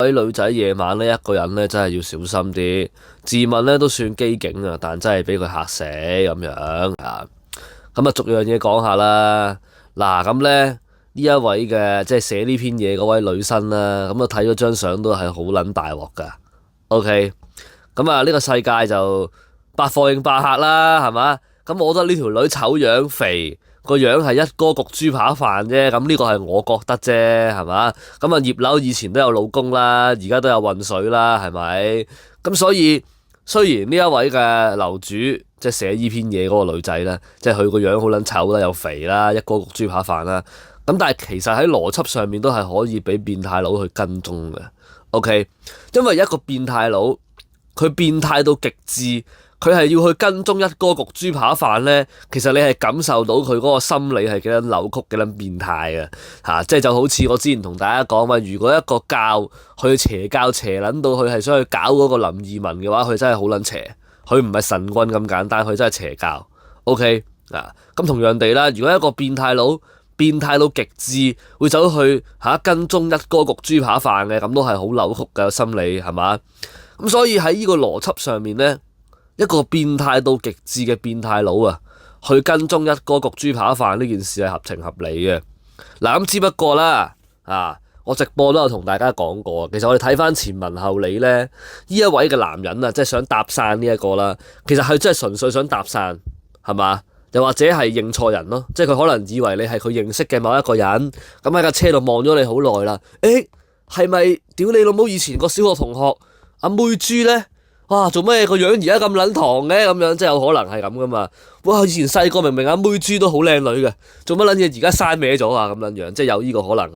位女仔夜晚呢，一個人呢，真係要小心啲。自問呢都算機警啊，但真係俾佢嚇死咁樣啊。咁啊，逐樣嘢講下啦。嗱，咁呢，呢一位嘅即係寫呢篇嘢嗰位女生啦，咁啊睇咗張相都係好撚大鑊噶。OK，咁啊呢個世界就百貨應百客啦，係嘛？咁我覺得呢條女醜樣肥。個樣係一哥焗豬扒飯啫，咁呢個係我覺得啫，係嘛？咁啊葉劉以前都有老公啦，而家都有渾水啦，係咪？咁所以雖然呢一位嘅樓主即係寫呢篇嘢嗰個女仔咧，即係佢個樣好撚醜啦，又肥啦，一哥焗豬扒飯啦，咁但係其實喺邏輯上面都係可以俾變態佬去跟蹤嘅。OK，因為一個變態佬佢變態到極致。佢係要去跟蹤一哥焗豬扒飯呢，其實你係感受到佢嗰個心理係幾撚扭曲、幾撚變態嘅嚇，即係就好似我之前同大家講話，如果一個教去邪教邪撚到佢係想去搞嗰個林二汶嘅話，佢真係好撚邪，佢唔係神棍咁簡單，佢真係邪教。OK 啊，咁同樣地啦，如果一個變態佬變態到極致，會走去跟蹤一哥焗豬扒飯嘅，咁都係好扭曲嘅心理係嘛？咁所以喺呢個邏輯上面呢。一個變態到極致嘅變態佬啊，去跟蹤一哥焗豬扒飯呢件事係合情合理嘅。嗱，咁只不過啦，我直播都有同大家講過，其實我哋睇翻前文後理呢，呢一位嘅男人啊，即係想搭訕呢一個啦，其實係真係純粹想搭訕，係嘛？又或者係認錯人咯，即係佢可能以為你係佢認識嘅某一個人，咁喺架車度望咗你好耐啦，係咪屌你老母以前個小學同學阿妹豬呢？哇！做咩個樣而家咁撚糖嘅咁樣，即係有可能係咁噶嘛？哇！以前細個明明阿妹豬都好靚女嘅，做乜撚嘢而家生歪咗啊？咁樣樣，即係有呢個可能